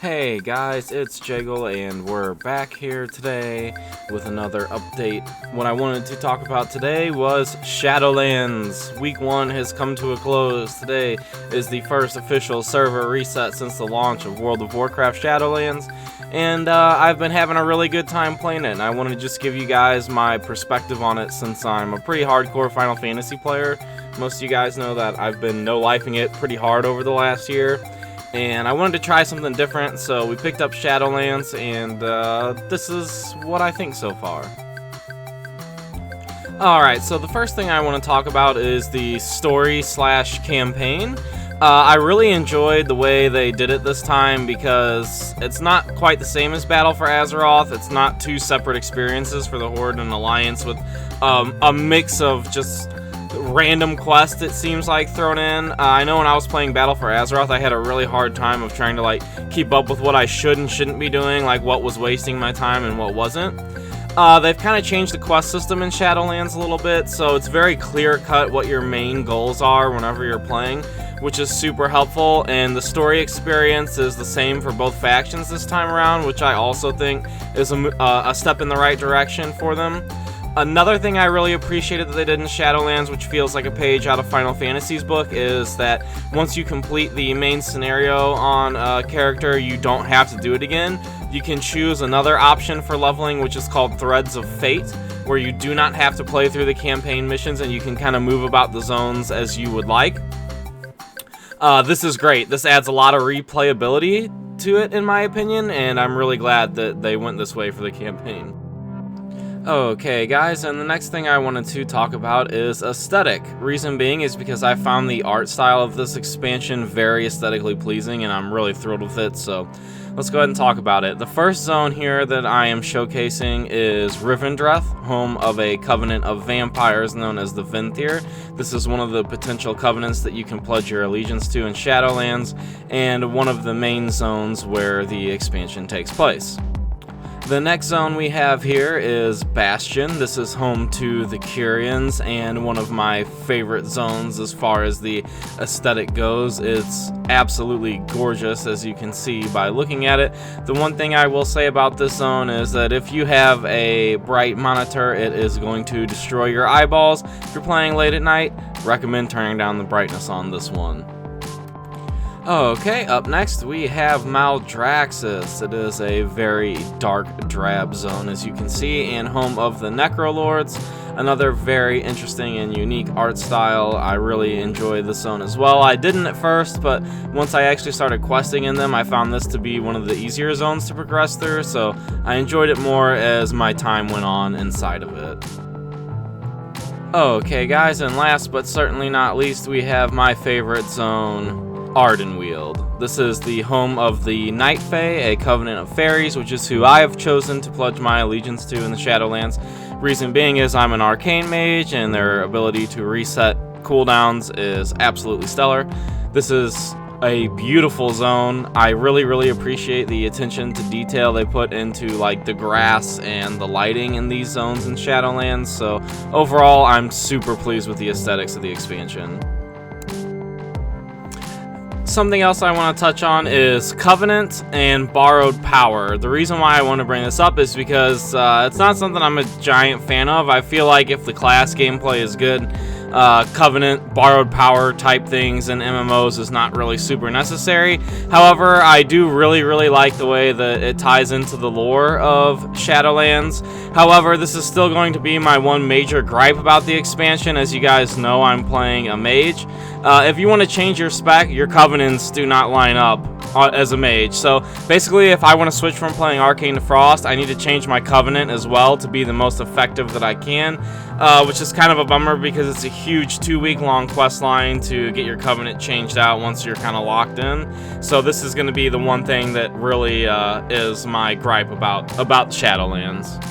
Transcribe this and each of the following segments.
Hey guys, it's Jegel and we're back here today with another update. What I wanted to talk about today was Shadowlands. Week 1 has come to a close. Today is the first official server reset since the launch of World of Warcraft Shadowlands, and I've been having a really good time playing it, and I wanted to just give you guys my perspective on it since I'm a pretty hardcore Final Fantasy player. Most of you guys know that I've been no-lifing it pretty hard over the last year, and I wanted to try something different, so we picked up Shadowlands, and this is what I think so far. Alright, so the first thing I want to talk about is the story/campaign. I really enjoyed the way they did it this time because it's not quite the same as Battle for Azeroth. It's not two separate experiences for the Horde and Alliance with a mix of just random quests, it seems like, thrown in. I know when I was playing Battle for Azeroth, I had a really hard time of trying to keep up with what I should and shouldn't be doing, like what was wasting my time and what wasn't. They've kind of changed the quest system in Shadowlands a little bit, so it's very clear-cut what your main goals are whenever you're playing, which is super helpful, and the story experience is the same for both factions this time around, which I also think is a step in the right direction for them. Another thing I really appreciated that they did in Shadowlands, which feels like a page out of Final Fantasy's book, is that once you complete the main scenario on a character, you don't have to do it again. You can choose another option for leveling, which is called Threads of Fate, where you do not have to play through the campaign missions and you can kind of move about the zones as you would like. This is great. This adds a lot of replayability to it, in my opinion, and I'm really glad that they went this way for the campaign. Okay guys, and the next thing I wanted to talk about is aesthetic. Reason being is because I found the art style of this expansion very aesthetically pleasing, and I'm really thrilled with it, so let's go ahead and talk about it. The first zone here that I am showcasing is Rivendreth, home of a covenant of vampires known as the Venthyr. This is one of the potential covenants that you can pledge your allegiance to in Shadowlands, and one of the main zones where the expansion takes place. The next zone we have here is Bastion. This is home to the Curians, and one of my favorite zones as far as the aesthetic goes. It's absolutely gorgeous, as you can see by looking at it. The one thing I will say about this zone is that if you have a bright monitor, it is going to destroy your eyeballs. If you're playing late at night, recommend turning down the brightness on this one. Okay, up next we have Maldraxxus. It is a very dark, drab zone, as you can see, and home of the Necrolords. Another very interesting and unique art style. I really enjoy this zone as well. I didn't at first, but once I actually started questing in them, I found this to be one of the easier zones to progress through, so I enjoyed it more as my time went on inside of it. Okay guys, and last but certainly not least, we have my favorite zone, Ardenweald. This is the home of the Night Fae, a covenant of fairies, which is who I have chosen to pledge my allegiance to in the Shadowlands. Reason being is I'm an arcane mage, and their ability to reset cooldowns is absolutely stellar. This is a beautiful zone. I really appreciate the attention to detail they put into the grass and the lighting in these zones in Shadowlands, so overall I'm super pleased with the aesthetics of the expansion. Something else I want to touch on is Covenant and Borrowed Power. The reason why I want to bring this up is because it's not something I'm a giant fan of. I feel like if the class gameplay is good, Covenant, Borrowed Power type things in MMOs is not really super necessary. However, I do really like the way that it ties into the lore of Shadowlands. However, this is still going to be my one major gripe about the expansion. As you guys know, I'm playing a mage. If you want to change your spec, your Covenants do not line up as a mage. So basically, if I want to switch from playing Arcane to Frost, I need to change my Covenant as well to be the most effective that I can, which is kind of a bummer because it's a huge 2-week long quest line to get your Covenant changed out once you're kind of locked in. So this is going to be the one thing that really is my gripe about Shadowlands.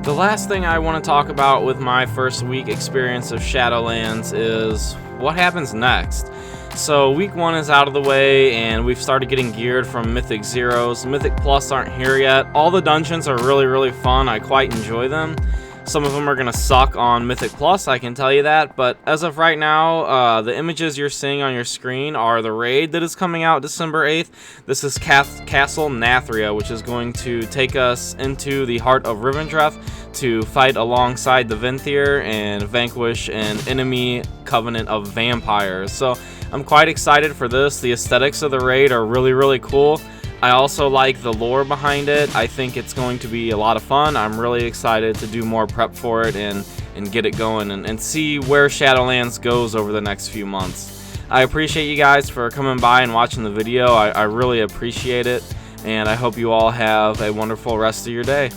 The last thing I want to talk about with my first week experience of Shadowlands is what happens next. So week 1 is out of the way, and we've started getting geared from Mythic Zeros. Mythic Plus aren't here yet. All the dungeons are really fun. I quite enjoy them. Some of them are going to suck on Mythic Plus, I can tell you that, but as of right now, the images you're seeing on your screen are the raid that is coming out December 8th. This is Castle Nathria, which is going to take us into the heart of Rivendreth to fight alongside the Venthyr and vanquish an enemy covenant of vampires. So I'm quite excited for this. The aesthetics of the raid are really, really cool. I also like the lore behind it. I think it's going to be a lot of fun. I'm really excited to do more prep for it and get it going and see where Shadowlands goes over the next few months. I appreciate you guys for coming by and watching the video. I really appreciate it, and I hope you all have a wonderful rest of your day.